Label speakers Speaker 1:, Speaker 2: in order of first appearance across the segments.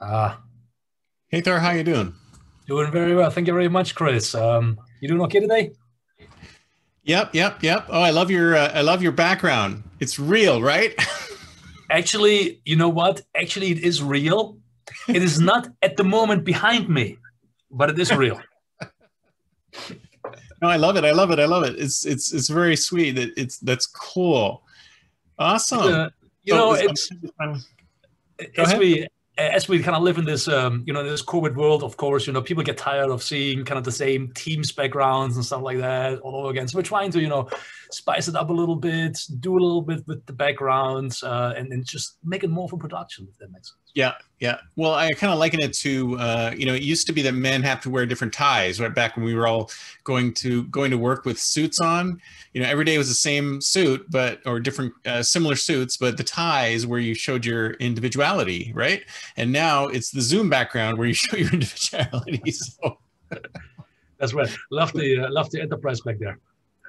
Speaker 1: Ah,
Speaker 2: Hey Thor, how you doing?
Speaker 1: doing very well. Thank you very much, Chris. You doing okay today?
Speaker 2: Yep. Oh, I love your background. It's real, right?
Speaker 1: Actually, you know what? Actually, it is real. It is not at the moment behind me, but it is real.
Speaker 2: No, I love it. I love it. I love it. It's very sweet. That's cool. Awesome.
Speaker 1: Uh, you
Speaker 2: So
Speaker 1: know,
Speaker 2: is,
Speaker 1: it's
Speaker 2: go
Speaker 1: as
Speaker 2: ahead.
Speaker 1: we kind of live in this this COVID world. Of course, people get tired of seeing kind of the same teams backgrounds and stuff like that all over again. So we're trying to spice it up a little bit, do a little bit with the backgrounds, and just make it more for production, if that makes sense.
Speaker 2: Yeah. Well, I kind of liken it to, it used to be that men have to wear different ties, right? Back when we were all going to work with suits on, every day was the same suit, or different similar suits, but the ties where you showed your individuality, right? And now it's the Zoom background where you show your individuality. So,
Speaker 1: That's right. Love the enterprise back there.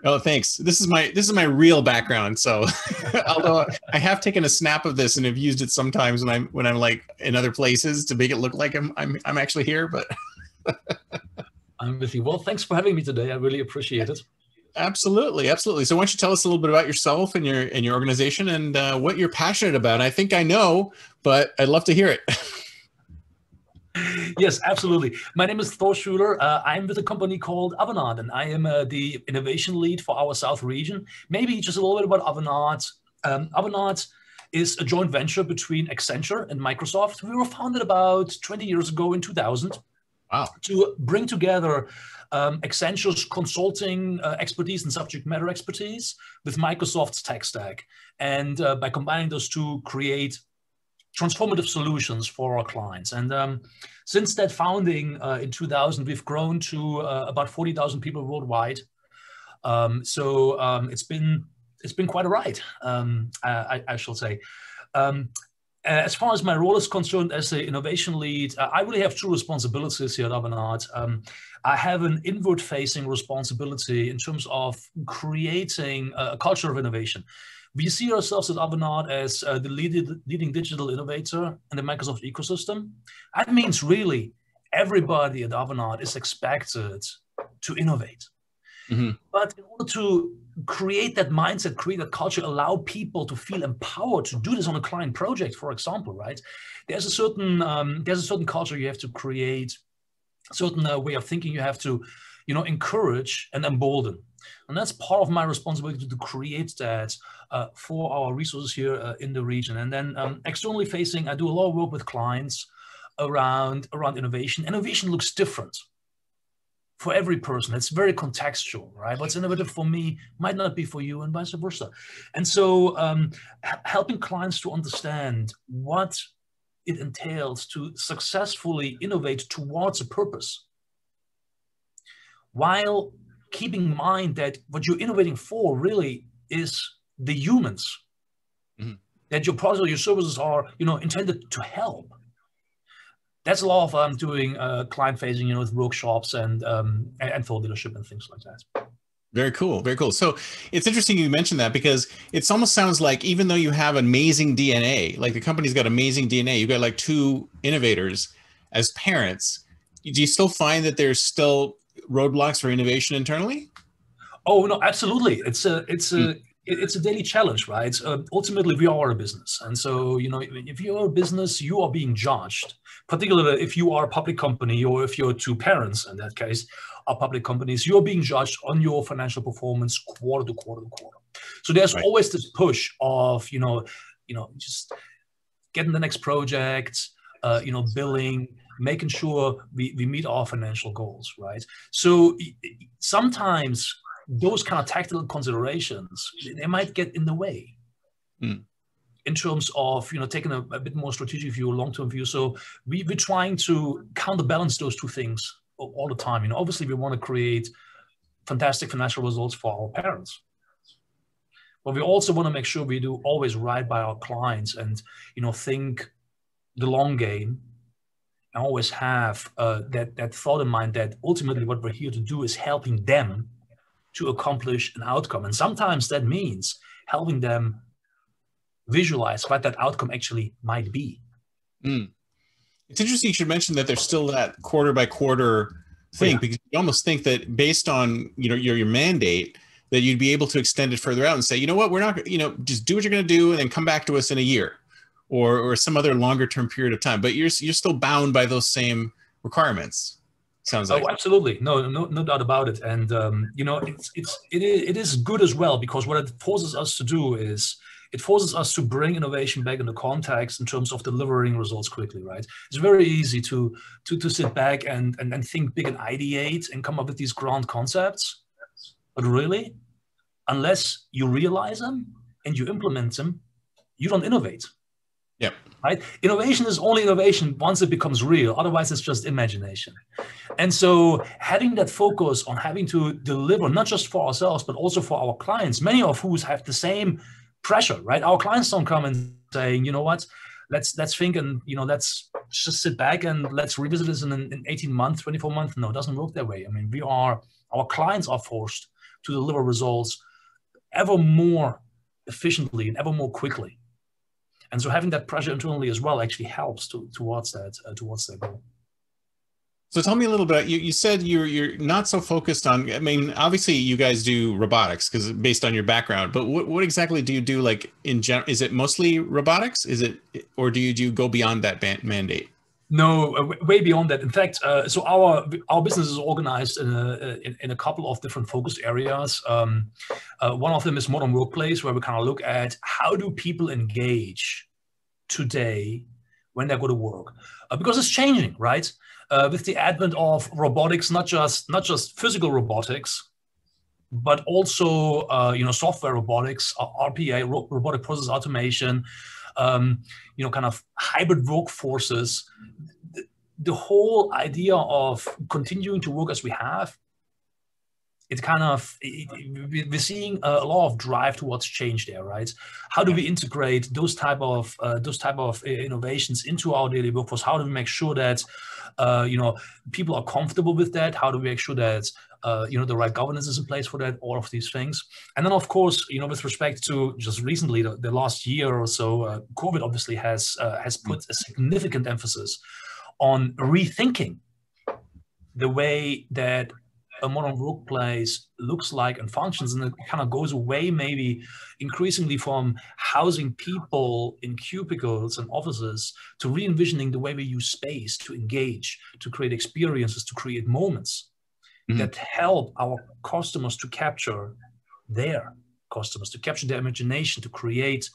Speaker 2: oh, thanks. This is my real background. So, although I have taken a snap of this and have used it sometimes when I'm like in other places to make it look like I'm actually here, but.
Speaker 1: I'm with you. Well, thanks for having me today. I really appreciate it.
Speaker 2: Absolutely. So why don't you tell us a little bit about yourself and your organization and what you're passionate about? I think I know, but I'd love to hear it.
Speaker 1: Yes, absolutely. My name is Thor Schueler. I'm with a company called Avanade, and I am the innovation lead for our South region. Maybe just a little bit about Avanade. Avanade is a joint venture between Accenture and Microsoft. We were founded about 20 years ago in 2000
Speaker 2: Wow.
Speaker 1: to bring together Accenture's consulting expertise and subject matter expertise with Microsoft's tech stack. And by combining those two, create transformative solutions for our clients. And since that founding in 2000, we've grown to about 40,000 people worldwide. It's been quite a ride, I shall say. Um, as far as my role is concerned as the innovation lead, I really have two responsibilities here at Avanade. I have an inward-facing responsibility in terms of creating a culture of innovation. We see ourselves at Avanade as the leading digital innovator in the Microsoft ecosystem. That means really everybody at Avanade is expected to innovate.
Speaker 2: Mm-hmm.
Speaker 1: But in order to create that mindset, create that culture, allow people to feel empowered to do this on a client project, for example, right? There's a certain culture you have to create, a certain way of thinking you have to, encourage and embolden. And that's part of my responsibility to create that for our resources here in the region. And then externally facing, I do a lot of work with clients around innovation. Innovation looks different for every person. It's very contextual, right? What's innovative for me might not be for you, and vice versa. And so helping clients to understand what it entails to successfully innovate towards a purpose, while keeping in mind that what you're innovating for really is the humans,
Speaker 2: Mm-hmm.
Speaker 1: that your products or your services are, intended to help. That's a lot of doing client facing, with workshops and thought leadership and things like that.
Speaker 2: Very cool. Very cool. So it's interesting you mentioned that because it almost sounds like even though you have amazing DNA, like the company's got amazing DNA, you've got like two innovators as parents. Do you still find that there's still roadblocks for innovation internally?
Speaker 1: Oh no, absolutely. It's a it's
Speaker 2: Mm.
Speaker 1: a it's a daily challenge, right? Ultimately, we are a business, and so if you're a business, you are being judged. Particularly if you are a public company, or if your two parents, in that case, are public companies, you are being judged on your financial performance quarter to quarter to quarter. So there's
Speaker 2: Right.
Speaker 1: always this push of just getting the next project, billing, making sure we meet our financial goals, right? So sometimes those kind of tactical considerations, they might get in the way
Speaker 2: Mm.
Speaker 1: in terms of taking a bit more strategic view, long-term view. So we're trying to counterbalance those two things all the time. Obviously we want to create fantastic financial results for our parents, but we also want to make sure we do always right by our clients and think the long game, and always have that thought in mind that ultimately what we're here to do is helping them to accomplish an outcome. And sometimes that means helping them visualize what that outcome actually might be.
Speaker 2: Mm. It's interesting you should mention that there's still that quarter by quarter thing, because you almost think that based on, you know, your mandate, that you'd be able to extend it further out and say, you know what, we're not, you know, just do what you're going to do and then come back to us in a year or some other longer term period of time. But you're still bound by those same requirements. Sounds like.
Speaker 1: Oh, absolutely. No doubt about it. And, you know, it is good as well, because what it forces us to do is it forces us to bring innovation back into context in terms of delivering results quickly, right? It's very easy to sit back and think big and ideate and come up with these grand concepts. But really, unless you realize them and you implement them, you don't innovate.
Speaker 2: Yep.
Speaker 1: Right? Innovation is only innovation once it becomes real. Otherwise, it's just imagination. And so having that focus on having to deliver, not just for ourselves, but also for our clients, many of whom have the same pressure, right? Our clients don't come and saying, you know what, let's think and, you know, let's just sit back and let's revisit this in 18 months, 24 months. No, it doesn't work that way. I mean, our clients are forced to deliver results ever more efficiently and ever more quickly. And so having that pressure internally as well actually helps towards that goal.
Speaker 2: So tell me a little bit. You said you're not so focused on. I mean, obviously you guys do robotics because based on your background. But what exactly do you do? Like in general, is it mostly robotics? Is it, or do you go beyond that mandate?
Speaker 1: No, way beyond that. In fact, so our business is organized in a couple of different focus areas. One of them is modern workplace, where we kind of look at how do people engage today when they go to work, because it's changing, right? With the advent of robotics, not just physical robotics, but also you know, software robotics, RPA, robotic process automation, you know, kind of hybrid workforces. The whole idea of continuing to work as we have, it's kind of, we're seeing a lot of drive towards change there, right? How do we integrate those type of innovations into our daily workforce? How do we make sure that you know, people are comfortable with that? How do we make sure that you know, the right governance is in place for that? All of these things. And then, of course, you know, with respect to just recently, the last year or so, COVID obviously has put a significant emphasis on rethinking the way that a modern workplace looks like and functions, and it kind of goes away maybe increasingly from housing people in cubicles and offices to re-envisioning the way we use space to engage, to create experiences, to create moments that help our customers to capture their imagination, to create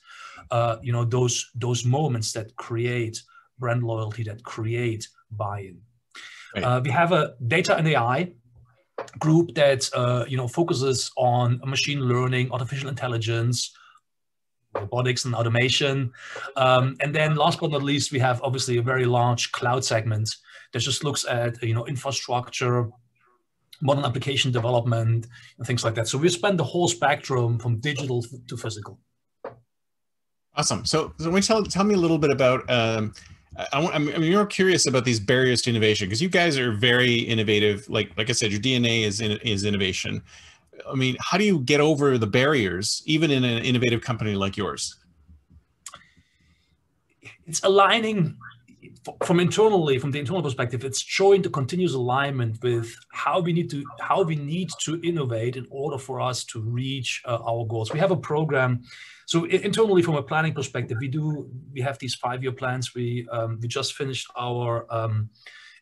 Speaker 1: you know, those moments that create brand loyalty, that create buy-in. Right. We have a data and AI group that you know, focuses on machine learning, artificial intelligence, robotics and automation. And then last but not least, we have obviously a very large cloud segment that just looks at, you know, infrastructure, modern application development, and things like that. So we spend the whole spectrum from digital to physical.
Speaker 2: Awesome. So tell me a little bit about, I'm more curious about these barriers to innovation, because you guys are very innovative. Like I said, your DNA is innovation. I mean, how do you get over the barriers, even in an innovative company like yours?
Speaker 1: It's aligning from the internal perspective. It's showing the continuous alignment with how we need to innovate in order for us to reach our goals. We have a program. So internally, from a planning perspective, we have these 5-year plans. We just finished our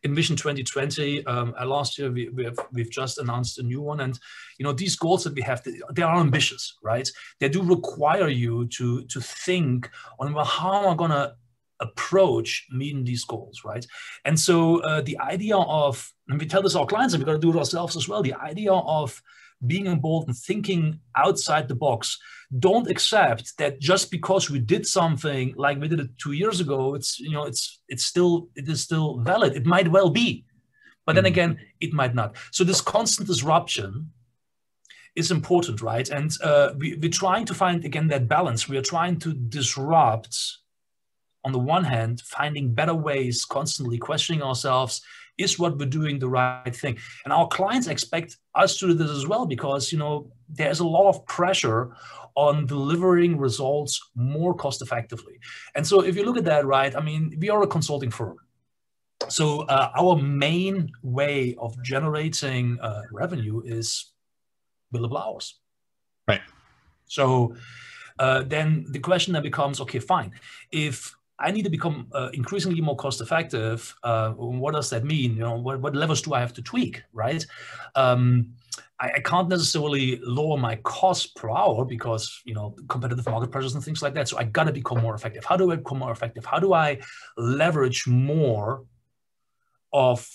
Speaker 1: Envision 2020 last year. We've just announced a new one, and you know, these goals that we have, they are ambitious, right? They do require you to think on, well, how am I gonna approach meeting these goals, right? And so the idea of, and we tell this to our clients, and we're going to do it ourselves as well, the idea of being bold and thinking outside the box. Don't accept that just because we did something like we did it 2 years ago, it's, you know, it is still valid. It might well be, but then again, it might not. So this constant disruption is important, right? And we're trying to find, again, that balance. We are trying to disrupt, on the one hand, finding better ways, constantly questioning ourselves, is what we're doing the right thing? And our clients expect us to do this as well, because, you know, there's a lot of pressure on delivering results more cost effectively. And so if you look at that, right, I mean, we are a consulting firm. So our main way of generating revenue is billable hours.
Speaker 2: Right.
Speaker 1: So then the question then becomes, okay, fine. If I need to become increasingly more cost effective, what does that mean? You know, what levers do I have to tweak, right? I can't necessarily lower my cost per hour because, you know, competitive market pressures and things like that. So I got to become more effective. How do I become more effective? How do I leverage more of,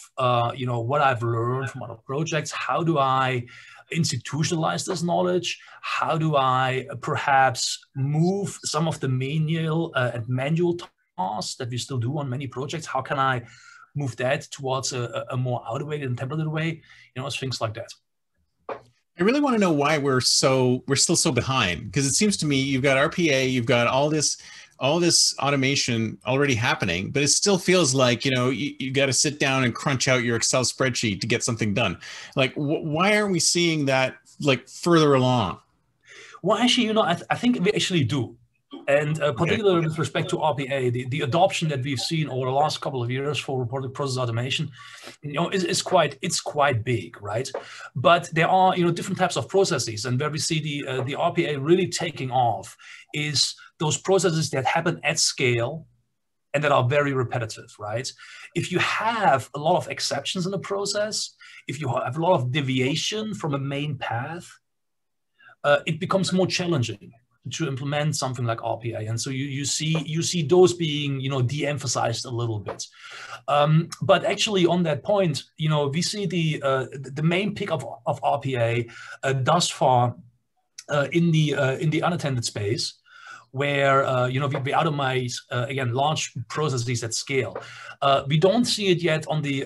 Speaker 1: you know, what I've learned from other projects? How do I institutionalize this knowledge? How do I perhaps move some of the manual and manual tasks that we still do on many projects? How can I move that towards a more automated and templated way? You know, it's things like that.
Speaker 2: I really want to know why we're still so behind, because it seems to me you've got RPA, you've got all this automation already happening, but it still feels like, you know, you got to sit down and crunch out your Excel spreadsheet to get something done. Like, why aren't we seeing that like further along?
Speaker 1: Well, actually, you know, I think we actually do. And particularly with respect to RPA, the adoption that we've seen over the last couple of years for robotic process automation, you know, is quite big, right? But there are, you know, different types of processes, and where we see the RPA really taking off is those processes that happen at scale and that are very repetitive, right? If you have a lot of exceptions in the process, if you have a lot of deviation from a main path, it becomes more challenging to implement something like RPA, and so you see those being, you know, de-emphasized a little bit. But actually, on that point, you know, we see the main pick of RPA thus far in the unattended space, where you know, we automate again large processes at scale. We don't see it yet on the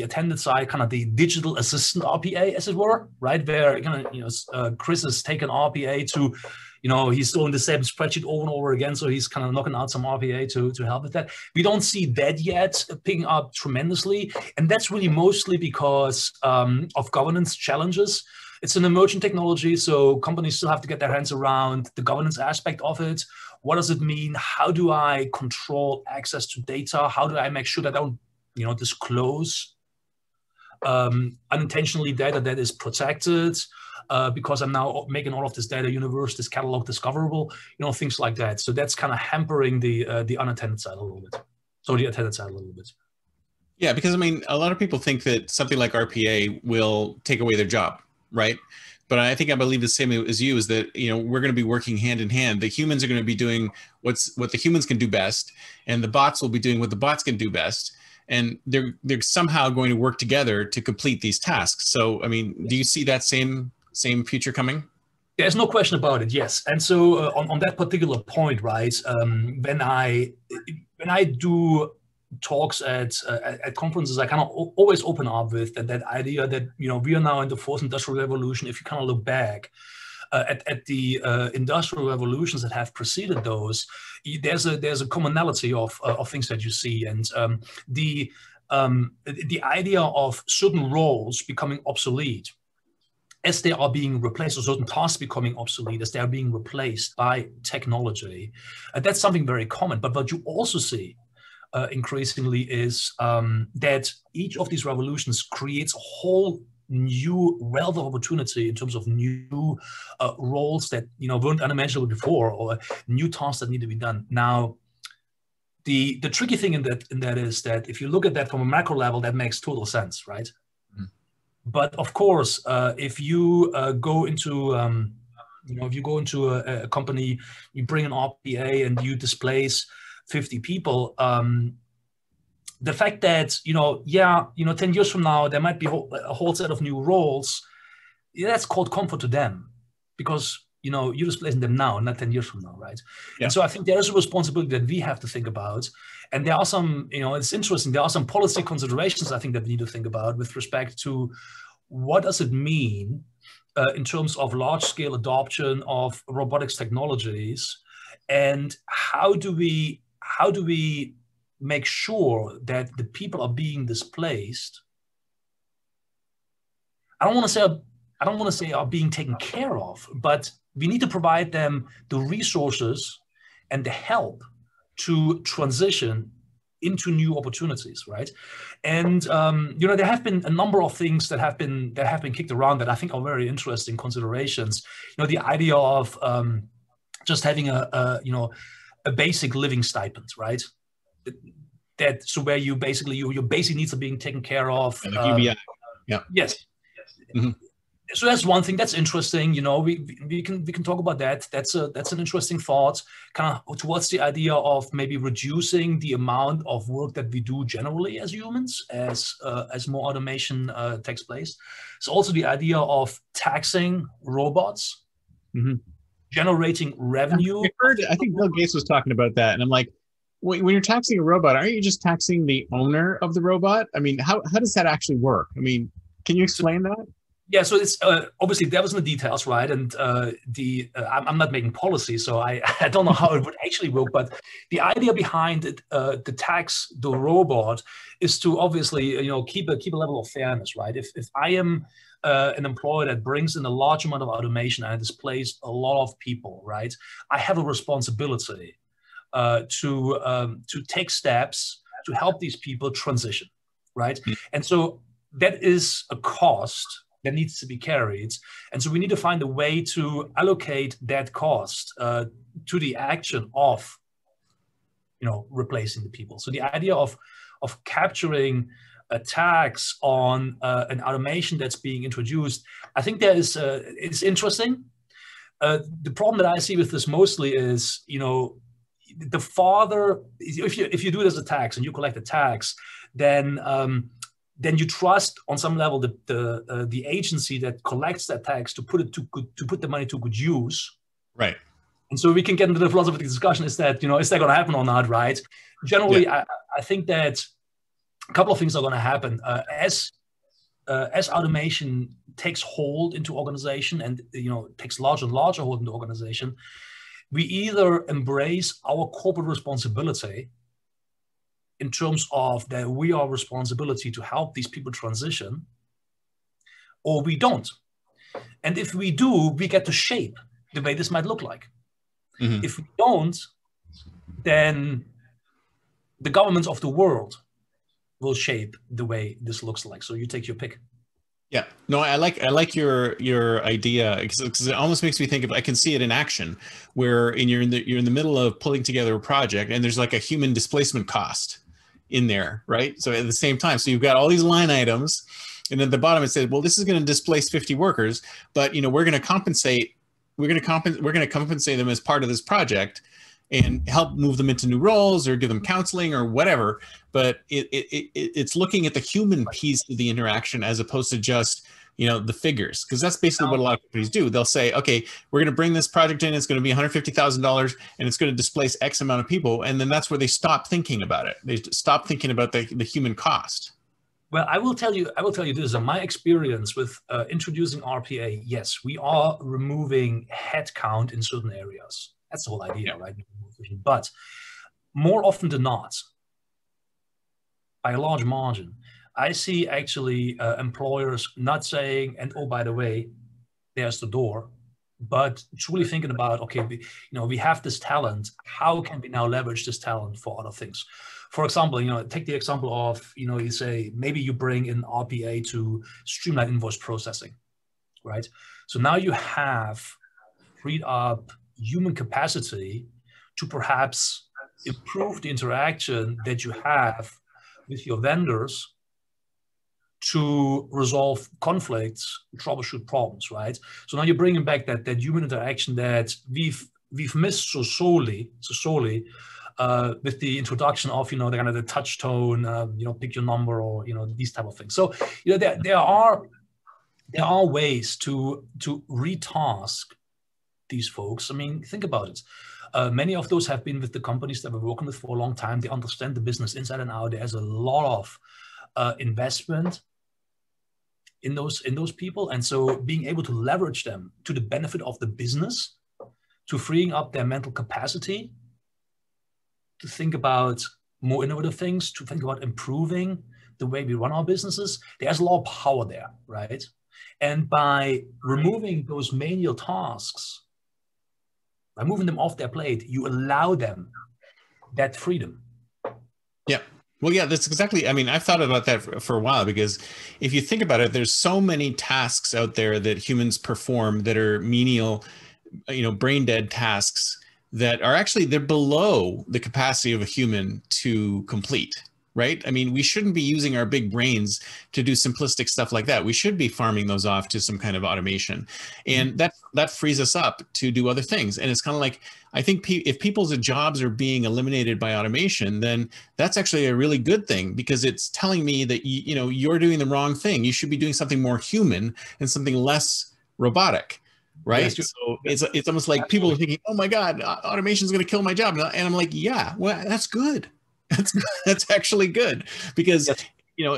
Speaker 1: attended side, kind of the digital assistant RPA, as it were, right? Where, you know, Chris has taken RPA to, you know, he's doing the same spreadsheet over and over again, so he's kind of knocking out some RPA to help with that. We don't see that yet picking up tremendously, and that's really mostly because of governance challenges. It's an emerging technology, so companies still have to get their hands around the governance aspect of it. What does it mean? How do I control access to data? How do I make sure that I don't, you know, disclose unintentionally data that is protected because I'm now making all of this data universe, this catalog discoverable, you know, things like that. So that's kind of hampering the unattended side a little bit. So the attended side a little bit.
Speaker 2: Yeah, because I mean, a lot of people think that something like RPA will take away their job, right? But I believe the same as you, is that, you know, we're going to be working hand in hand. The humans are going to be doing what the humans can do best, and the bots will be doing what the bots can do best. And they're somehow going to work together to complete these tasks. So, I mean, do you see that same future coming?
Speaker 1: There's no question about it. Yes, and so on that particular point, right? When I do talks at conferences, I kind of always open up with that idea that, you know, we are now in the fourth industrial revolution. If you kind of look back at the industrial revolutions that have preceded those, there's a commonality of things that you see, and the idea of certain roles becoming obsolete as they are being replaced, or certain tasks becoming obsolete as they are being replaced by technology. That's something very common. But what you also see increasingly is that each of these revolutions creates a whole new wealth of opportunity in terms of new roles that, you know, weren't unimaginable before, or new tasks that need to be done. Now, the tricky thing in that is that if you look at that from a macro level, that makes total sense, right? Mm-hmm. But of course, if you go into you know, if you go into a company, you bring an RPA and you displace 50 people, the fact that, you know, 10 years from now, there might be a whole set of new roles, that's called comfort to them, because, you know, you're displacing them now, not 10 years from now, right? Yeah. And so I think there is a responsibility that we have to think about. And there are some, you know, it's interesting, there are some policy considerations I think that we need to think about with respect to what does it mean in terms of large-scale adoption of robotics technologies, and how do we make sure that the people are being displaced? I don't want to say are being taken care of, but we need to provide them the resources and the help to transition into new opportunities, right? And you know, there have been a number of things that have been kicked around that I think are very interesting considerations. You know, the idea of just having a you know, a basic living stipend, right? That so where you basically your basic needs are being taken care of.
Speaker 2: Yeah, like UBI. Yeah.
Speaker 1: Yes. Mm-hmm. So that's one thing that's interesting. You know, we can talk about that. That's an interesting thought, kind of towards the idea of maybe reducing the amount of work that we do generally as humans, as more automation takes place. So also the idea of taxing robots, generating revenue.
Speaker 2: I think Bill Gates was talking about that, and I'm like, when you're taxing a robot, aren't you just taxing the owner of the robot? I mean, how does that actually work? I mean, can you explain that?
Speaker 1: Yeah, so it's obviously devil's in the details, right? And I'm not making policy, so I don't know how it would actually work. But the idea behind it, the tax the robot, is to obviously, you know, keep a level of fairness, right? If I am an employer that brings in a large amount of automation and displays a lot of people, right? I have a responsibility to take steps to help these people transition, right? And so that is a cost that needs to be carried. And so we need to find a way to allocate that cost to the action of, you know, replacing the people. So the idea of capturing a tax on an automation that's being introduced, I think there is it's interesting. The problem that I see with this mostly is, you know, the farther, if you do it as a tax and you collect a tax, then you trust on some level the agency that collects that tax to put the money to good use.
Speaker 2: Right.
Speaker 1: And so we can get into the philosophical discussion: is that, you know, is that going to happen or not? Right. Generally, yeah. I think that a couple of things are going to happen as automation takes hold into organization and, you know, takes larger and larger hold into organization. We either embrace our corporate responsibility in terms of that we are responsibility to help these people transition, or we don't. And if we do, we get to shape the way this might look like. If we don't, then the governments of the world will shape the way this looks like. So you take your pick.
Speaker 2: Yeah, no, I like your idea, because it almost makes me think of, I can see it in action, where you're in the middle of pulling together a project, and there's like a human displacement cost in there, right? So at the same time, so you've got all these line items, and at the bottom it says, well, this is going to displace 50 workers, but, you know, we're going to compensate them as part of this project and help move them into new roles or give them counseling or whatever. But it's looking at the human piece of the interaction as opposed to just, you know, the figures, because that's basically what a lot of companies do. They'll say, okay, we're going to bring this project in. It's going to be $150,000 and it's going to displace X amount of people. And then that's where they stop thinking about it. They stop thinking about the human cost.
Speaker 1: Well, I will tell you this. In my experience with introducing RPA, yes, we are removing headcount in certain areas. That's the whole idea, right? But more often than not, by a large margin, I see actually employers not saying, and oh, by the way, there's the door, but truly thinking about, okay, we have this talent. How can we now leverage this talent for other things? For example, you know, take the example of, you know, you say maybe you bring in RPA to streamline invoice processing, right? So now you have freed up human capacity to perhaps improve the interaction that you have with your vendors to resolve conflicts, troubleshoot problems, right? So now you're bringing back that human interaction that we've missed so sorely with the introduction of, you know, the kind of the touch tone, you know, pick your number, or, you know, these type of things. So, you know, there are ways to retask these folks. I mean, think about it. Many of those have been with the companies that we're working with for a long time. They understand the business inside and out. There's a lot of investment in those people. And so being able to leverage them to the benefit of the business, to freeing up their mental capacity, to think about more innovative things, to think about improving the way we run our businesses, there's a lot of power there, right? And by removing those menial tasks, by moving them off their plate, you allow them that freedom.
Speaker 2: Yeah, Well, yeah, that's exactly. I mean, I've thought about that for a while because if you think about it, there's so many tasks out there that humans perform that are menial, brain dead tasks that are actually they're below the capacity of a human to complete. Right? I mean, we shouldn't be using our big brains to do simplistic stuff like that. We should be farming those off to some kind of automation, and that frees us up to do other things. And it's kind of like I think if people's jobs are being eliminated by automation, then that's actually a really good thing because it's telling me that you're doing the wrong thing. You should be doing something more human and something less robotic. Right.
Speaker 1: Yes,
Speaker 2: So it's almost like people are thinking, oh my God, automation is going to kill my job. And I'm like, yeah, well, that's good. That's actually good because
Speaker 1: yes.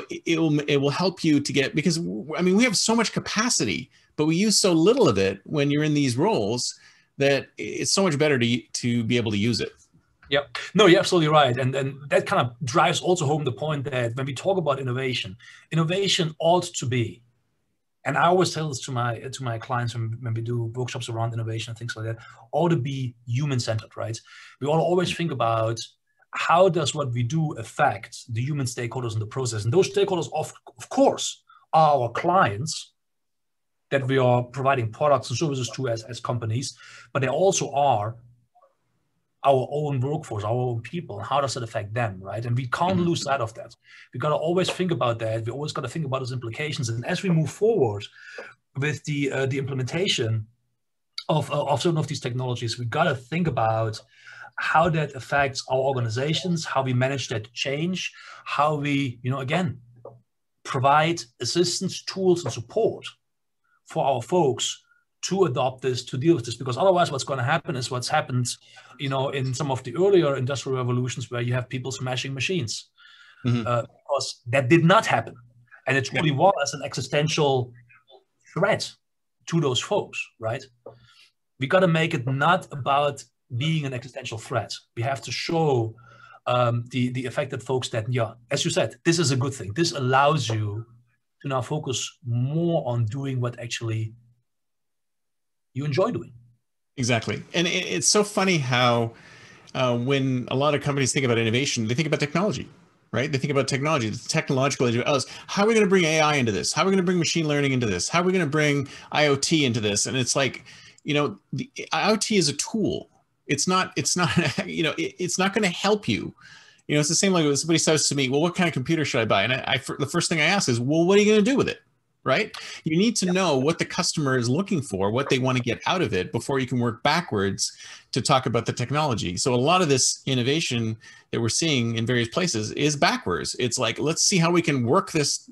Speaker 2: it will help you to get, because I mean, we have so much capacity, but we use so little of it when you're in these roles that it's so much better to be able to use it.
Speaker 1: Yep. No, you're absolutely right. And that kind of drives also home the point that when we talk about innovation, innovation ought to be, and I always tell this to my clients when we do workshops around innovation and things like that, ought to be human-centered, right? We ought to always think about how does what we do affect the human stakeholders in the process? And those stakeholders, of course, are our clients that we are providing products and services to as companies, but they also are our own workforce, our own people. How does it affect them, right? And we can't lose sight of that. We got to always think about that. We always got to think about those implications. And as we move forward with the implementation of certain of these technologies, we got to think about how that affects our organizations, how we manage that change, how we, again, provide assistance, tools, and support for our folks to adopt this, to deal with this. Because otherwise what's going to happen is what's happened, in some of the earlier industrial revolutions where you have people smashing machines. Because that did not happen. And it truly was an existential threat to those folks, right? We got to make it not about being an existential threat. We have to show the affected folks that, as you said, this is a good thing. This allows you to now focus more on doing what actually you enjoy doing.
Speaker 2: Exactly. And it's so funny how when a lot of companies think about innovation, they think about technology, right? They think about technology, the technological edge of us. How are we going to bring AI into this? How are we going to bring machine learning into this? How are we going to bring IoT into this? And it's like, the IoT is a tool. It's not it's not going to help you. It's the same like when somebody says to me, well, what kind of computer should I buy? And the first thing I ask is, well, what are you going to do with it? Right? You need to know what the customer is looking for, what they want to get out of it before you can work backwards to talk about the technology. So a lot of this innovation that we're seeing in various places is backwards. It's like, let's see how we can work this,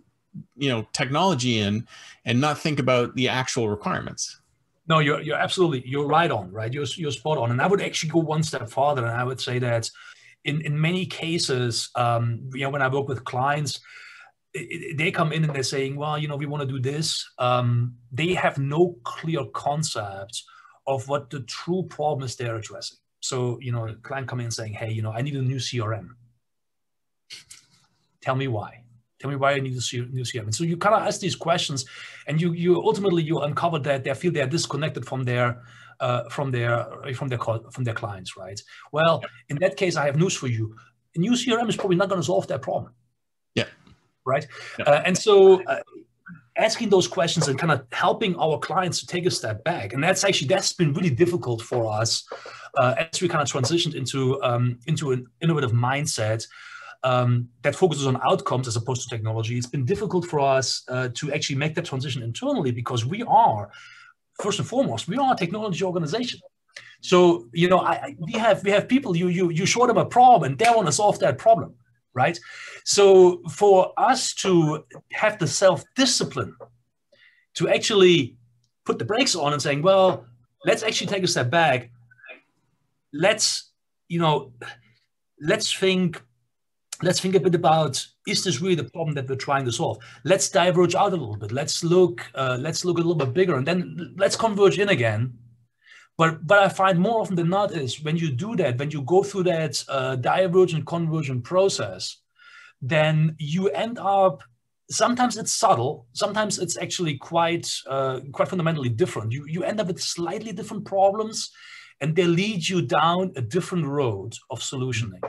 Speaker 2: technology in and not think about the actual requirements.
Speaker 1: No, you're right on, right? You're spot on. And I would actually go one step farther, and I would say that in many cases, when I work with clients, they come in and they're saying, well, we want to do this. They have no clear concept of what the true problem is they're addressing. So, a client come in saying, hey, I need a new CRM. Tell me why. Tell me why I need a new CRM. And so you kind of ask these questions, and you ultimately uncover that they feel they're disconnected from their clients, right? Well, in that case, I have news for you. A new CRM is probably not going to solve that problem.
Speaker 2: Yeah.
Speaker 1: Right. Yeah. And so asking those questions and kind of helping our clients to take a step back. And that's been really difficult for us as we kind of transitioned into an innovative mindset that focuses on outcomes as opposed to technology. It's been difficult for us to actually make that transition internally because we are, first and foremost, we are a technology organization. So, we have people, you show them a problem and they want to solve that problem, right? So for us to have the self-discipline to actually put the brakes on and saying, well, let's actually take a step back. Let's think a bit about, is this really the problem that we're trying to solve? Let's diverge out a little bit. Let's look a little bit bigger, and then let's converge in again. But I find more often than not is when you do that, when you go through that divergent conversion process, then you end up, sometimes it's subtle, sometimes it's actually quite fundamentally different. You end up with slightly different problems, and they lead you down a different road of solutioning.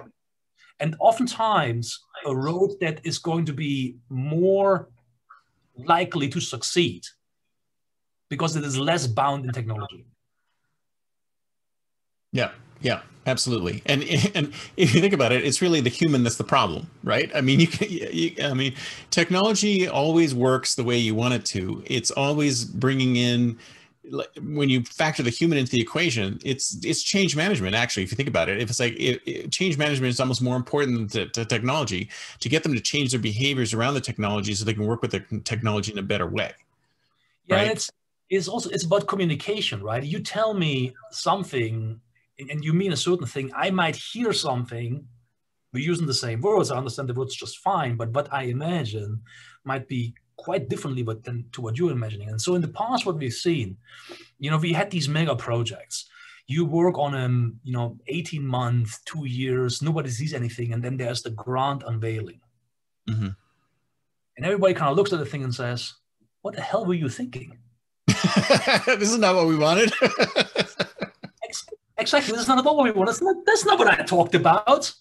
Speaker 1: And oftentimes, a road that is going to be more likely to succeed because it is less bound in technology.
Speaker 2: Yeah, yeah, absolutely. And if you think about it, it's really the human that's the problem, right? I mean, I mean, technology always works the way you want it to. It's always bringing in, when you factor the human into the equation, it's change management. Actually, if you think about it, if it's like change management is almost more important to technology, to get them to change their behaviors around the technology so they can work with the technology in a better way.
Speaker 1: Yeah,
Speaker 2: right?
Speaker 1: and it's about communication, right? You tell me something and you mean a certain thing. I might hear something. We're using the same words. I understand the words just fine, but what I imagine might be quite differently than to what you're imagining. And so in the past, what we've seen, we had these mega projects. You work on them, 18 months, 2 years, nobody sees anything. And then there's the grand unveiling.
Speaker 2: Mm-hmm.
Speaker 1: And everybody kind of looks at the thing and says, what the hell were you thinking?
Speaker 2: This is not what we wanted.
Speaker 1: Exactly. This is not at all what we want. That's not what I talked about.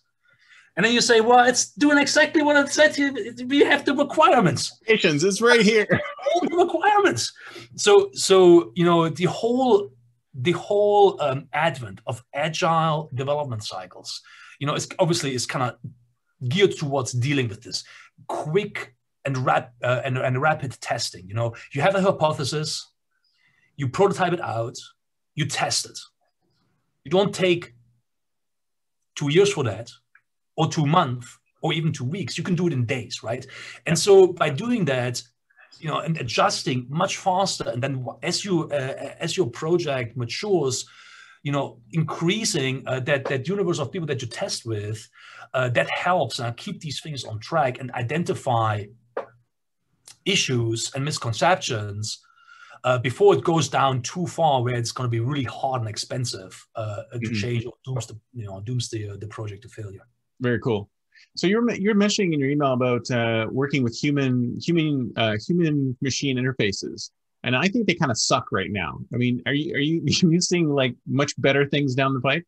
Speaker 1: And then you say, well, it's doing exactly what it said. We have the requirements.
Speaker 2: It's right here.
Speaker 1: All the requirements. So the whole advent of agile development cycles, it's kind of geared towards dealing with this quick and rapid testing. You have a hypothesis, you prototype it out, you test it. You don't take 2 years for that, or 2 months, or even 2 weeks. You can do it in days, right? And so by doing that, and adjusting much faster, and then as your project matures, increasing that universe of people that you test with, that helps keep these things on track and identify issues and misconceptions before it goes down too far, where it's going to be really hard and expensive to change, or dooms the project to failure.
Speaker 2: Very cool. So you're mentioning in your email about working with human machine interfaces, and I think they kind of suck right now. I mean, are you seeing like much better things down the pipe?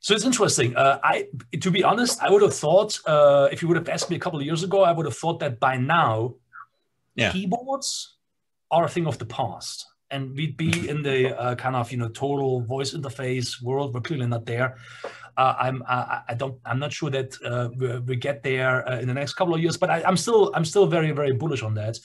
Speaker 1: So it's interesting. To be honest, I would have thought, if you would have asked me a couple of years ago, I would have thought that by now, keyboards are a thing of the past, and we'd be in the kind of total voice interface world. We're clearly not there. I'm not sure that we get there in the next couple of years, but I'm still very, very bullish on that.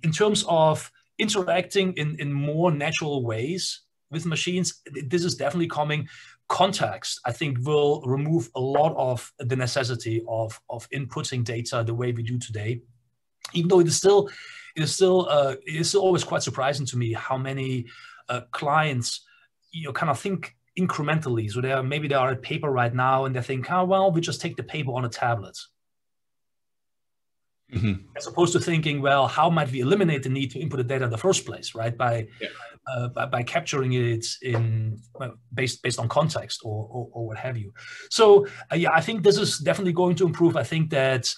Speaker 1: In terms of interacting in more natural ways with machines, this is definitely coming. Context, I think, will remove a lot of the necessity of inputting data the way we do today. Even though it is still always quite surprising to me how many clients kind of think incrementally. So maybe they are at paper right now and they think, oh well, we just take the paper on a tablet. Mm-hmm. As opposed to thinking, well, how might we eliminate the need to input the data in the first place, right? By capturing it based on context or what have you. So I think this is definitely going to improve. I think that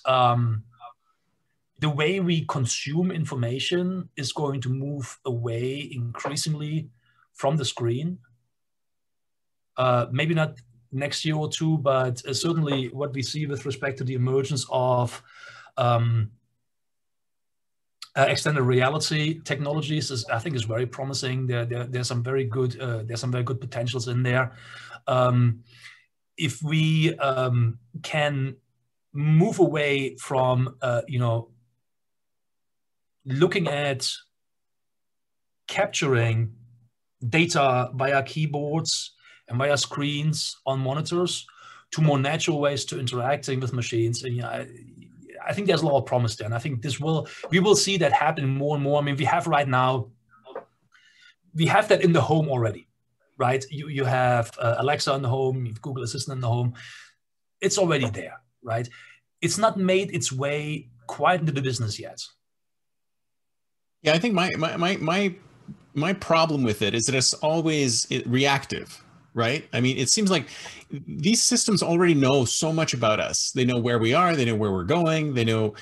Speaker 1: the way we consume information is going to move away increasingly from the screen. Maybe not next year or two, but certainly what we see with respect to the emergence of extended reality technologies I think is very promising. There's some very good potentials in there. If we can move away from looking at capturing data via keyboards and via screens on monitors to more natural ways to interacting with machines, and I think there's a lot of promise there, and I think we will see that happen more and more. I mean, we have that in the home already, right? You have Alexa in the home, you have Google Assistant in the home. It's already there, right? It's not made its way quite into the business yet.
Speaker 2: Yeah, I think my problem with it is that it's always reactive, right? I mean, it seems like these systems already know so much about us. They know where we are. They know where we're going. They know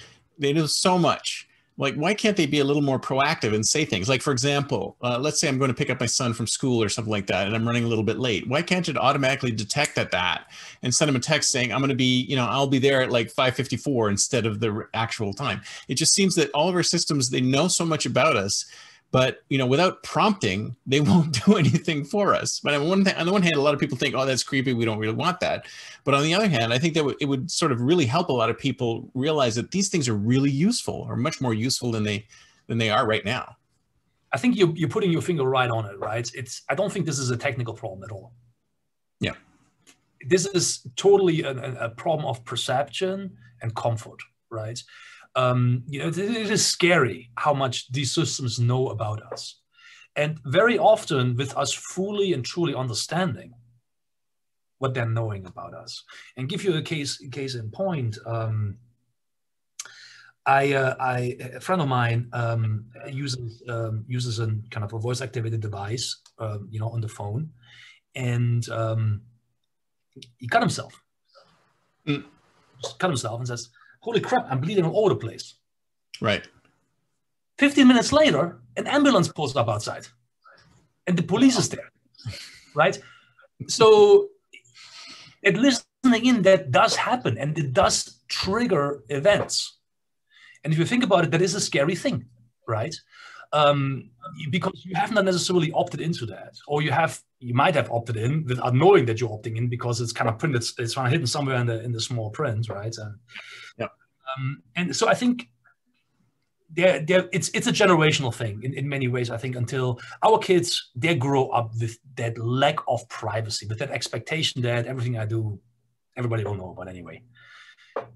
Speaker 2: so much Like, why can't they be a little more proactive and say things like, for example, let's say I'm going to pick up my son from school or something like that, and I'm running a little bit late. Why can't it automatically detect that and send him a text saying, I'm going to be, you know, I'll be there at like 5:54 instead of the actual time. It just seems that all of our systems, they know so much about us, but, you know, without prompting, they won't do anything for us. But on the one hand, a lot of people think, oh, that's creepy, we don't really want that. But on the other hand, I think that it would sort of really help a lot of people realize that these things are really useful, or much more useful than they are right now.
Speaker 1: I think you're putting your finger right on it, right? I don't think this is a technical problem at all.
Speaker 2: Yeah.
Speaker 1: This is totally a problem of perception and comfort, right? You know, it is scary how much these systems know about us. And very often with us fully and truly understanding what they're knowing about us. And give you a case in point, a friend of mine uses a kind of a voice activated device, you know, on the phone, and he cut himself. Just cut himself and says, holy crap, I'm bleeding all over the place.
Speaker 2: Right.
Speaker 1: 15 minutes later, an ambulance pulls up outside and the police is there, right? So at listening in, that does happen and it does trigger events. And if you think about it, that is a scary thing, right? Because you have not necessarily opted into that, or you might have opted in without knowing that you're opting in because it's kind of printed, it's kind of hidden somewhere in the small print, right? And so I think it's a generational thing in many ways. I think until our kids, they grow up with that lack of privacy, with that expectation that everything I do, everybody will know about anyway.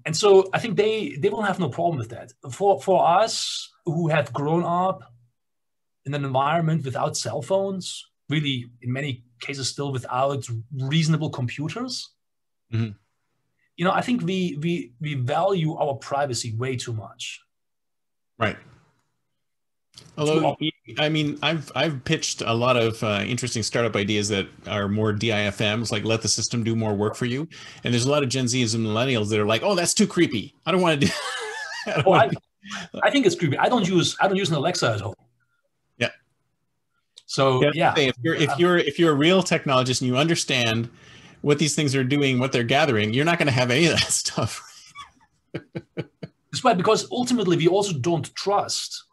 Speaker 1: And so I think they will have no problem with that. For us who have grown up in an environment without cell phones, really in many cases still without reasonable computers, you know, I think we value our privacy way too much.
Speaker 2: Right. Although, I mean, I've pitched a lot of interesting startup ideas that are more DIFMs, like let the system do more work for you. And there's a lot of Gen Zs and millennials that are like, oh, that's too creepy. I don't want to do.
Speaker 1: I think it's creepy. I don't use an Alexa at home.
Speaker 2: Yeah.
Speaker 1: So yeah.
Speaker 2: If you're a real technologist and you understand what these things are doing, what they're gathering, you're not going to have any of that stuff.
Speaker 1: That's right, because ultimately we also don't trust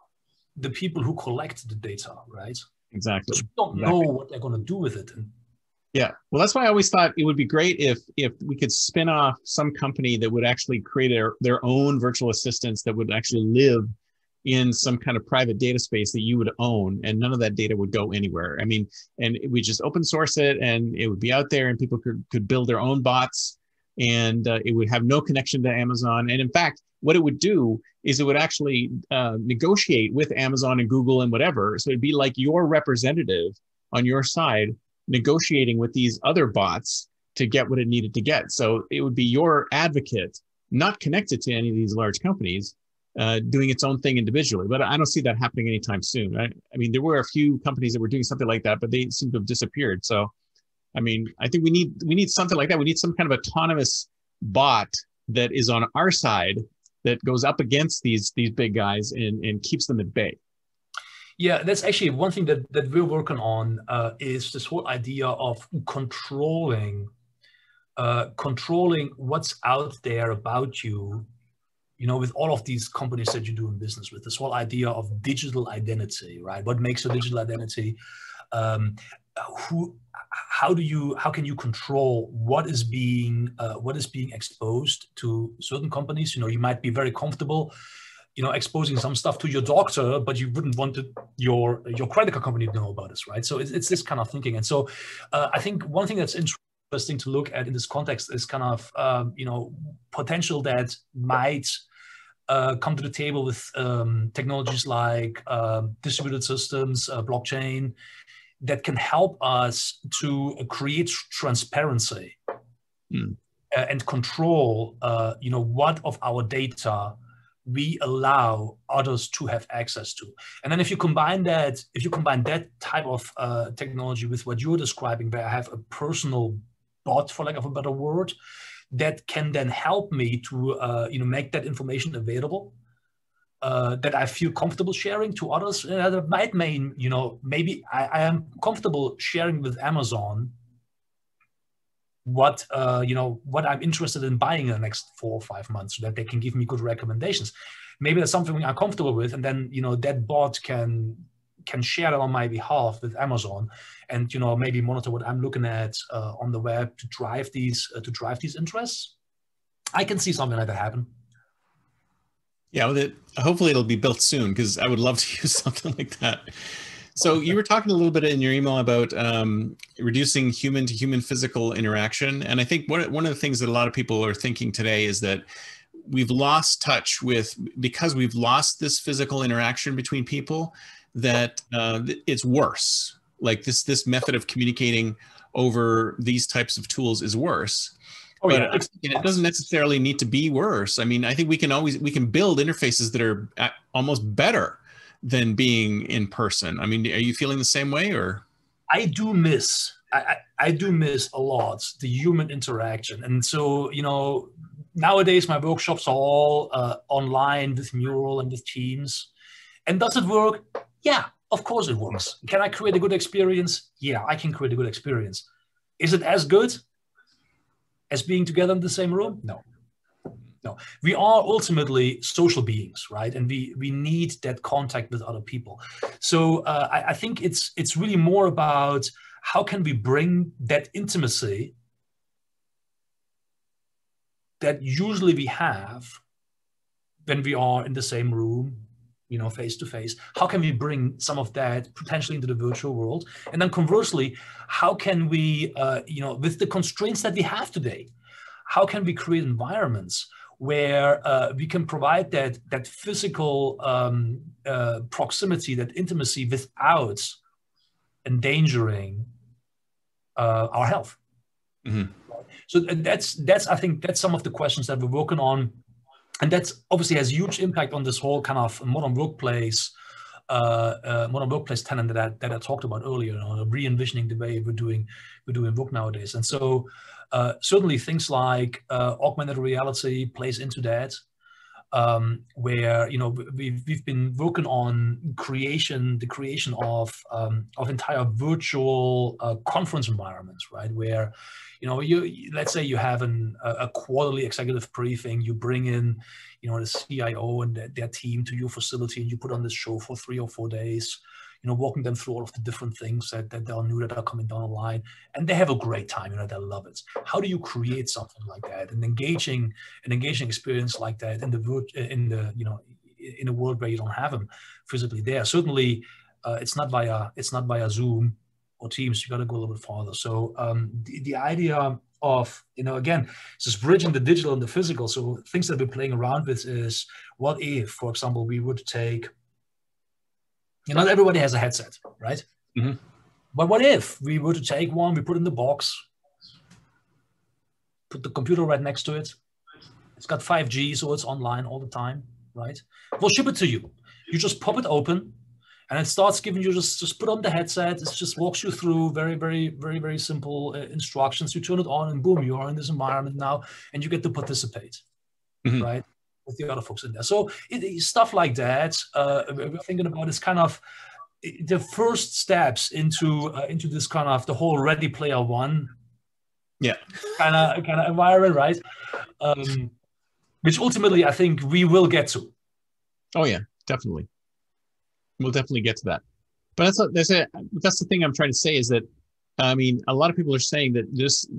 Speaker 1: the people who collect the data, right?
Speaker 2: Exactly.
Speaker 1: We don't know what they're going to do with it.
Speaker 2: Yeah. Well, that's why I always thought it would be great if we could spin off some company that would actually create their own virtual assistants that would actually live in some kind of private data space that you would own, and none of that data would go anywhere. I mean, and we just open source it and it would be out there and people could build their own bots, and it would have no connection to Amazon. And in fact, what it would do is it would actually negotiate with Amazon and Google and whatever. So it'd be like your representative on your side negotiating with these other bots to get what it needed to get. So it would be your advocate, not connected to any of these large companies, doing its own thing individually. But I don't see that happening anytime soon. I mean, there were a few companies that were doing something like that, but they seem to have disappeared. So, I mean, I think we need something like that. We need some kind of autonomous bot that is on our side that goes up against these big guys and keeps them at bay.
Speaker 1: Yeah, that's actually one thing that we're working on is this whole idea of controlling what's out there about you, you know, with all of these companies that you're doing business with. This whole idea of digital identity, right? What makes a digital identity? How can you control what is being exposed to certain companies? You know, you might be very comfortable, you know, exposing some stuff to your doctor, but you wouldn't want your credit card company to know about this, right? So it's this kind of thinking. And so I think one thing that's interesting to look at in this context is kind of you know, potential that might come to the table with technologies like distributed systems, blockchain, that can help us to create transparency and control, you know, what of our data we allow others to have access to. And then if you combine that type of technology with what you're describing, where I have a personal bot, for lack of a better word, that can then help me to you know, make that information available, that I feel comfortable sharing to others. That might mean, maybe I am comfortable sharing with Amazon what I'm interested in buying in the next 4 or 5 months, so that they can give me good recommendations. Maybe that's something I'm comfortable with, and then that bot can share that on my behalf with Amazon, and maybe monitor what I'm looking at on the web to drive these interests. I can see something like that happen.
Speaker 2: Yeah, well, hopefully it'll be built soon, because I would love to use something like that. So you were talking a little bit in your email about reducing human-to-human physical interaction. And I think one of the things that a lot of people are thinking today is that we've lost touch with, because we've lost this physical interaction between people, that it's worse. Like this method of communicating over these types of tools is worse.
Speaker 1: Oh,
Speaker 2: but
Speaker 1: yeah.
Speaker 2: It doesn't necessarily need to be worse. I mean, I think we can build interfaces that are almost better than being in person. I mean, are you feeling the same way, or?
Speaker 1: I do miss a lot the human interaction. And so, nowadays my workshops are all online with Mural and with Teams. And does it work? Yeah, of course it works. Can I create a good experience? Yeah, I can create a good experience. Is it as good as being together in the same room? No. We are ultimately social beings, right? And we need that contact with other people. So I think it's really more about how can we bring that intimacy that usually we have when we are in the same room, face to face. How can we bring some of that potentially into the virtual world? And then conversely, how can we, with the constraints that we have today, how can we create environments where we can provide that physical proximity, that intimacy, without endangering our health? Mm-hmm. So I think that's some of the questions that we're working on. And that's obviously has huge impact on this whole kind of modern workplace tenant that I talked about earlier, re-envisioning the way we're doing work nowadays. And so certainly things like augmented reality plays into that, where we've been working on the creation of entire virtual conference environments, right? Where let's say you have a quarterly executive briefing, you bring in the CIO and their team to your facility, and you put on this show for 3 or 4 days, walking them through all of the different things that they'll new that are coming down the line, and they have a great time. They love it. How do you create something like that, an engaging experience like that in a world where you don't have them physically there? Certainly, it's not via Zoom or Teams. You got to go a little bit farther. So the idea of again, it's just bridging the digital and the physical. So things that we're playing around with is, what if, for example, we would take, not everybody has a headset, right? Mm-hmm. But what if we were to take one, we put it in the box, put the computer right next to it. It's got 5G, so it's online all the time, right? We'll ship it to you. You just pop it open, and it starts giving you just put on the headset. It just walks you through very, very, very, very simple instructions. You turn it on, and boom, you are in this environment now, and you get to participate, mm-hmm. right, with the other folks in there. So stuff like that, we're thinking about is kind of the first steps into this kind of the whole Ready Player One, kind of environment, right? Which ultimately I think we will get to.
Speaker 2: Oh yeah, definitely. We'll definitely get to that. But that's the thing I'm trying to say is that, I mean, a lot of people are saying that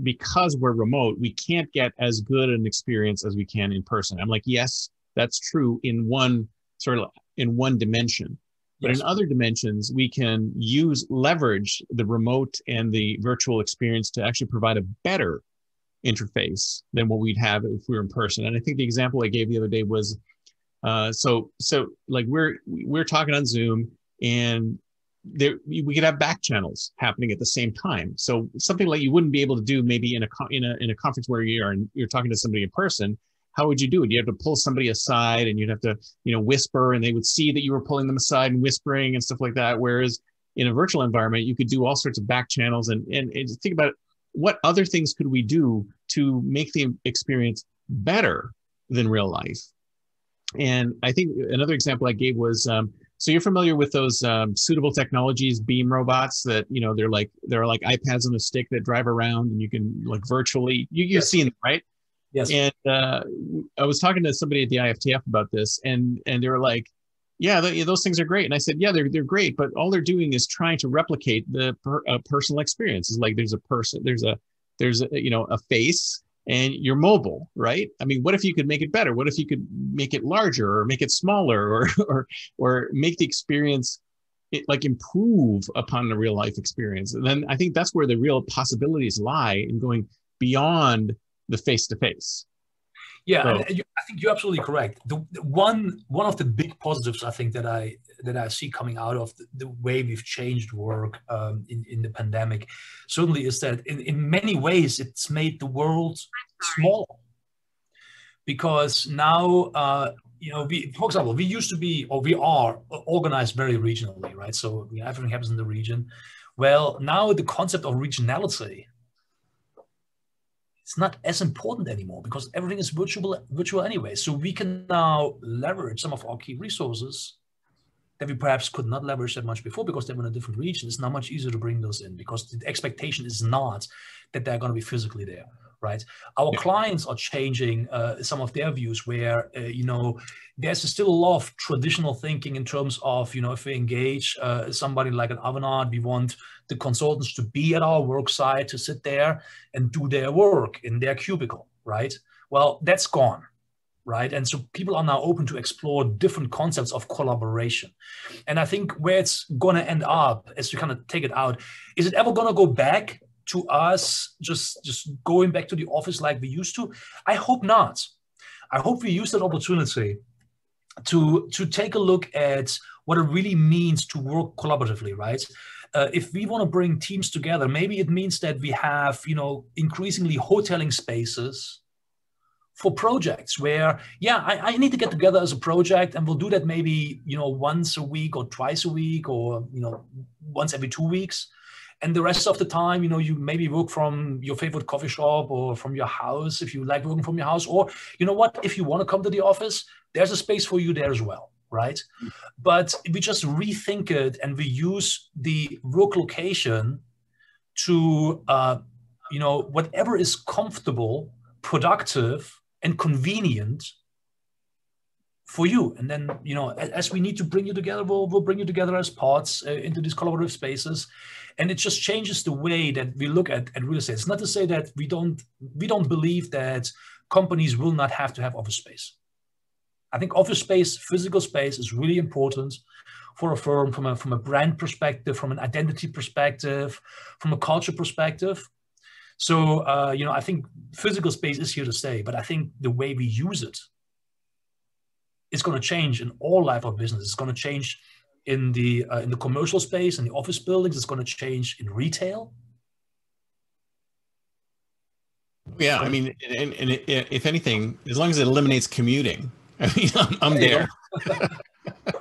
Speaker 2: because we're remote, we can't get as good an experience as we can in person. I'm like, yes, that's true in one dimension. But yes, in other dimensions, we can leverage the remote and the virtual experience to actually provide a better interface than what we'd have if we were in person. And I think the example I gave the other day was, so like we're talking on Zoom, and we could have back channels happening at the same time. So something like you wouldn't be able to do maybe in a conference where you're talking to somebody in person. How would you do it? You have to pull somebody aside, and you'd have to whisper, and they would see that you were pulling them aside and whispering and stuff like that. Whereas in a virtual environment, you could do all sorts of back channels, and think about it, what other things could we do to make the experience better than real life? And I think another example I gave was, so you're familiar with those suitable technologies, beam robots that, you know, they're like iPads on a stick that drive around and you can like virtually, you've
Speaker 1: Yes.
Speaker 2: seen them, right?
Speaker 1: Yes.
Speaker 2: And I was talking to somebody at the IFTF about this, and they were like, "Yeah, those things are great." And I said, "Yeah, they're great, but all they're doing is trying to replicate the personal experience. It's like there's a person, there's a you know a face, and you're mobile, right? I mean, what if you could make it better? What if you could make it larger, or make it smaller, or or make the experience like improve upon the real life experience?" And then I think that's where the real possibilities lie in going beyond the face to face.
Speaker 1: Yeah,
Speaker 2: So,
Speaker 1: and I think you're absolutely correct. The one of the big positives I think that I see coming out of the way we've changed work in the pandemic, certainly is that in many ways it's made the world smaller, because now for example, we used to be, or we are organized very regionally, right? So everything happens in the region. Well, now the concept of regionality, it's not as important anymore because everything is virtual anyway. So we can now leverage some of our key resources that we perhaps could not leverage that much before because they were in a different region. It's now much easier to bring those in because the expectation is not that they're going to be physically there, right? Our clients are changing some of their views where, there's still a lot of traditional thinking in terms of, if we engage somebody like an Avanade, we want the consultants to be at our work site, to sit there and do their work in their cubicle, right? Well, that's gone. Right. And so people are now open to explore different concepts of collaboration. And I think where it's going to end up, as you kind of take it out, is it ever going to go back to us just going back to the office like we used to? I hope not. I hope we use that opportunity to take a look at what it really means to work collaboratively, right? If we want to bring teams together, maybe it means that we have, increasingly hoteling spaces for projects where, I need to get together as a project, and we'll do that maybe, once a week or twice a week, or, once every 2 weeks. And the rest of the time, you maybe work from your favorite coffee shop or from your house if you like working from your house. Or, if you want to come to the office, there's a space for you there as well, right? But we just rethink it and we use the work location to, whatever is comfortable, productive, and convenient for you. And then, as we need to bring you together, we'll bring you together as pods into these collaborative spaces. And it just changes the way that we look at real estate. It's not to say that we don't believe that companies will not have to have office space. I think office space, physical space, is really important for a firm from a brand perspective, from an identity perspective, from a culture perspective. So, I think physical space is here to stay, but I think the way we use it is going to change in all life of business. It's going to change in the commercial space, in the office buildings. It's going to change in retail.
Speaker 2: Yeah, I mean, and if anything, as long as it eliminates commuting, I mean, I'm there.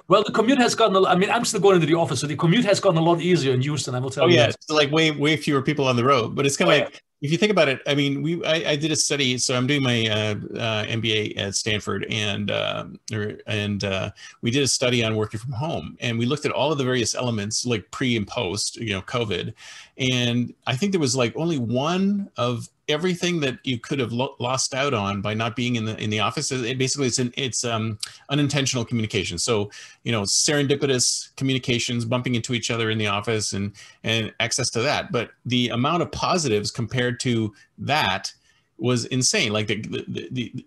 Speaker 1: Well, the commute has gotten, I'm still going into the office, so the commute has gotten a lot easier in Houston, I will tell you.
Speaker 2: Oh, yeah, it's like way fewer people on the road. But it's kind of like, if you think about it, I mean, I did a study, so I'm doing my MBA at Stanford, and we did a study on working from home, and we looked at all of the various elements, like pre and post, COVID, and I think there was like only one of everything that you could have lost out on by not being in the office. It's unintentional communication. So, serendipitous communications, bumping into each other in the office, and access to that. But the amount of positives compared to that was insane. Like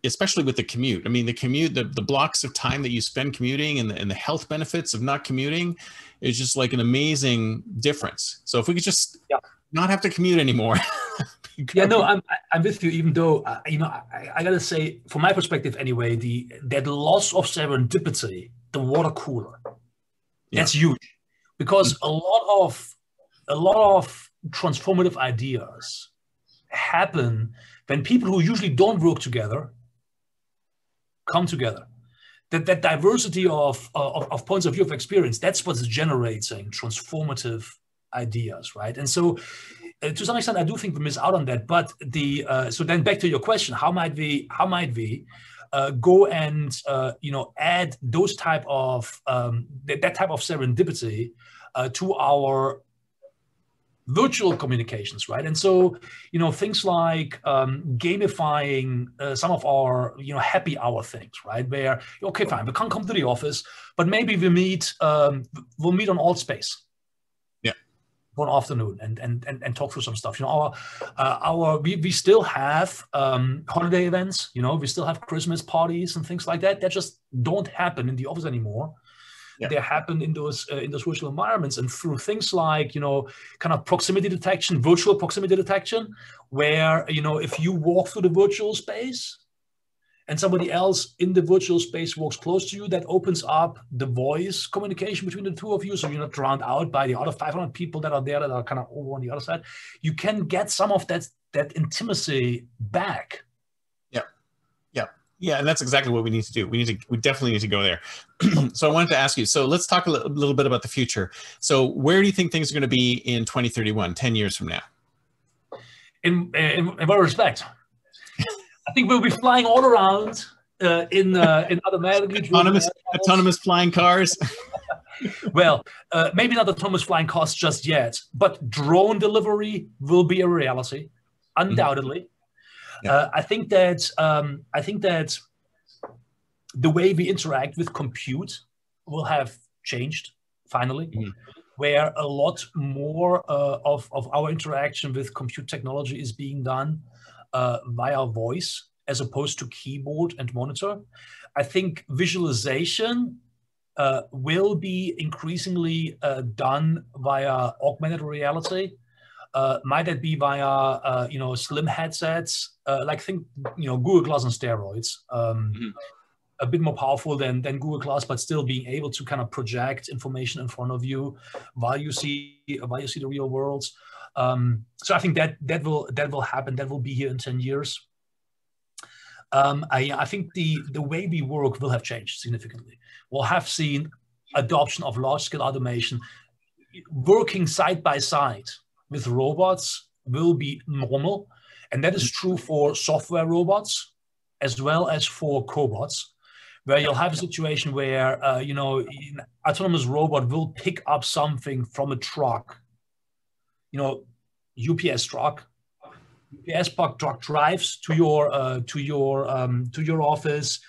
Speaker 2: especially with the commute. I mean, the commute, the blocks of time that you spend commuting, and the health benefits of not commuting is just like an amazing difference. So if we could just not have to commute anymore.
Speaker 1: Yeah, no, I'm with you. Even though I gotta say, from my perspective anyway, that loss of serendipity, the water cooler, that's huge, because a lot of transformative ideas happen when people who usually don't work together come together. That diversity of points of view, of experience, that's what's generating transformative ideas, right? And so, to some extent, I do think we miss out on that. But so then back to your question, how might we? go and add those type of that type of serendipity to our virtual communications, right? And so, things like gamifying some of our, happy hour things, right? Where, okay, fine, we can't come to the office, but maybe we'll meet on Altspace.
Speaker 2: Yeah.
Speaker 1: For an afternoon and talk through some stuff. We still have holiday events. We still have Christmas parties and things like that. That just don't happen in the office anymore. Yeah. They happen in those virtual environments, and through things like kind of proximity detection, virtual proximity detection, where if you walk through the virtual space and somebody else in the virtual space walks close to you, that opens up the voice communication between the two of you, so you're not drowned out by the other 500 people that are there that are kind of over on the other side. You can get some of that intimacy back.
Speaker 2: Yeah, and that's exactly what we need to do. We definitely need to go there. So I wanted to ask you, so let's talk a little bit about the future. So where do you think things are going to be in 2031, 10 years from now?
Speaker 1: In what respect? I think we'll be flying all around in automatically
Speaker 2: autonomous flying cars.
Speaker 1: Well, maybe not autonomous flying cars just yet, but drone delivery will be a reality, undoubtedly. Mm-hmm. Yeah. I think that the way we interact with compute will have changed finally, where a lot more of our interaction with compute technology is being done via voice as opposed to keyboard and monitor. I think visualization will be increasingly done via augmented reality. Might that be via slim headsets, like think Google Glass on steroids, a bit more powerful than Google Glass, but still being able to kind of project information in front of you while you see the real world. So I think that will happen. That will be here in 10 years. I think the way we work will have changed significantly. We'll have seen adoption of large-scale automation. Working side by side with robots will be normal, and that is true for software robots as well as for cobots, where you'll have a situation where an autonomous robot will pick up something from a truck, UPS truck. UPS truck drives to your office.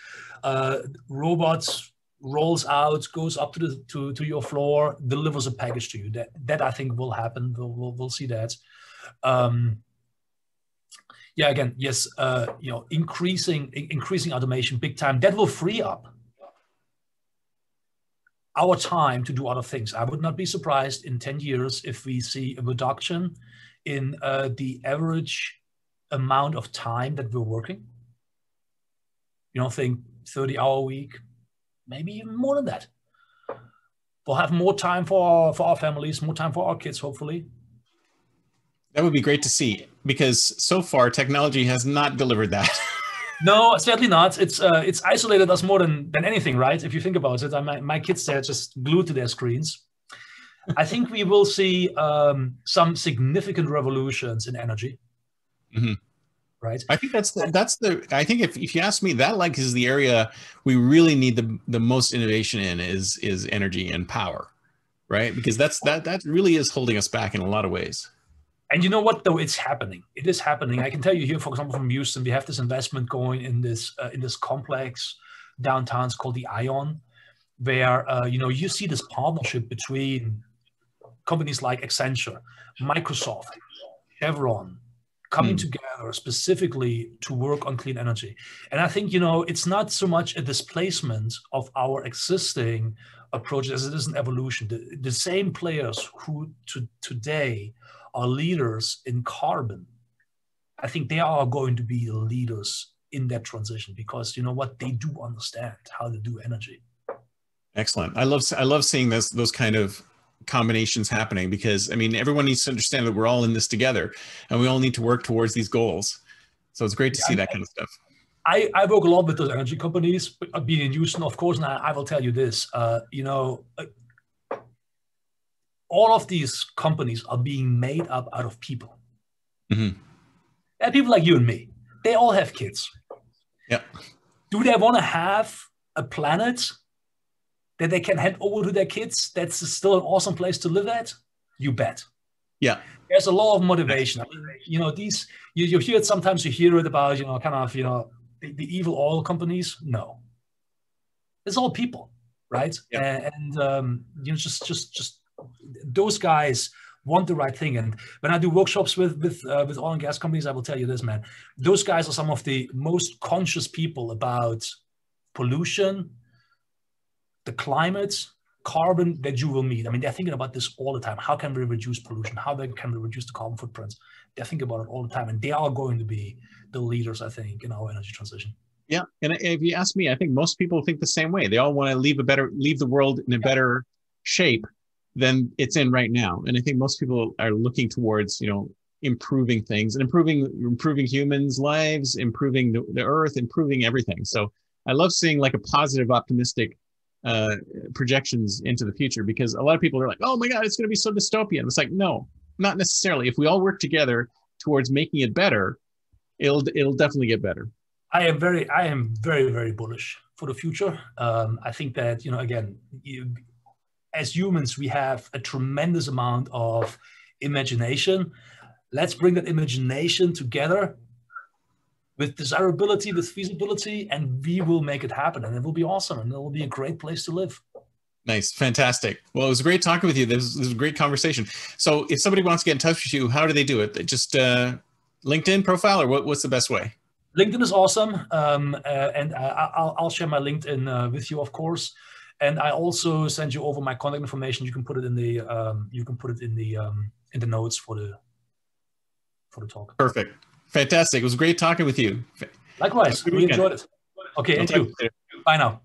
Speaker 1: Robots rolls out, goes up to your floor, delivers a package to you. That I think will happen. We'll see that. Yeah, again, yes. Increasing automation big time. That will free up our time to do other things. I would not be surprised in 10 years if we see a reduction in the average amount of time that we're working. Think 30-hour week, maybe even more than that. We'll have more time for our families, more time for our kids, hopefully.
Speaker 2: That would be great to see, because so far technology has not delivered that.
Speaker 1: No, certainly not. It's isolated us more than anything, right? If you think about it, my kids, they're just glued to their screens. I think we will see some significant revolutions in energy.
Speaker 2: Mm-hmm.
Speaker 1: Right.
Speaker 2: I think I think if you ask me, that is the area we really need the most innovation in is energy and power, right? Because that really is holding us back in a lot of ways.
Speaker 1: And you know what, though? It's happening. It is happening. I can tell you here, for example, from Houston, we have this investment going in this complex downtown. It's called the Ion, where you see this partnership between companies like Accenture, Microsoft, Chevron, coming together specifically to work on clean energy. And I think, it's not so much a displacement of our existing approach as it is an evolution. The same players who today are leaders in carbon, I think they are going to be the leaders in that transition, because they do understand how to do energy.
Speaker 2: Excellent. I love seeing those kind of combinations happening, because everyone needs to understand that we're all in this together and we all need to work towards these goals. So it's great to see that kind of stuff.
Speaker 1: I work a lot with those energy companies, being in Houston, of course, and I will tell you this, all of these companies are being made up out of people. Mm-hmm. And people like you and me, they all have kids.
Speaker 2: Yeah.
Speaker 1: Do they want to have a planet that they can hand over to their kids that's still an awesome place to live at? You bet.
Speaker 2: Yeah.
Speaker 1: There's a lot of motivation. I mean, you hear it sometimes, you hear it about, the evil oil companies. No. It's all people, right? Yeah. And just those guys want the right thing. And when I do workshops with oil and gas companies, I will tell you this, man. Those guys are some of the most conscious people about pollution, the climate, carbon that you will meet. I mean, they're thinking about this all the time. How can we reduce pollution? How can we reduce the carbon footprints? They're thinking about it all the time. And they are going to be the leaders, I think, in our energy transition.
Speaker 2: Yeah. And if you ask me, I think most people think the same way. They all want to leave the world in a better shape than it's in right now. And I think most people are looking towards, improving things and improving humans' lives, improving the earth, improving everything. So I love seeing like a positive, optimistic projections into the future, because a lot of people are like, oh my God, it's going to be so dystopian. It's like, no, not necessarily. If we all work together towards making it better, it'll definitely get better.
Speaker 1: I am very, very bullish for the future. I think that, again, as humans, we have a tremendous amount of imagination. Let's bring that imagination together with desirability, with feasibility, and we will make it happen. And it will be awesome. And it will be a great place to live.
Speaker 2: Nice. Fantastic. Well, it was great talking with you. This was a great conversation. So if somebody wants to get in touch with you, how do they do it? Just LinkedIn profile, or what's the best way?
Speaker 1: LinkedIn is awesome. And I'll share my LinkedIn with you, of course. And I also send you over my contact information. You can put it in the in the notes for the talk.
Speaker 2: Perfect. Fantastic. It was great talking with you.
Speaker 1: Likewise. Really enjoyed it. Okay, and you. Bye now.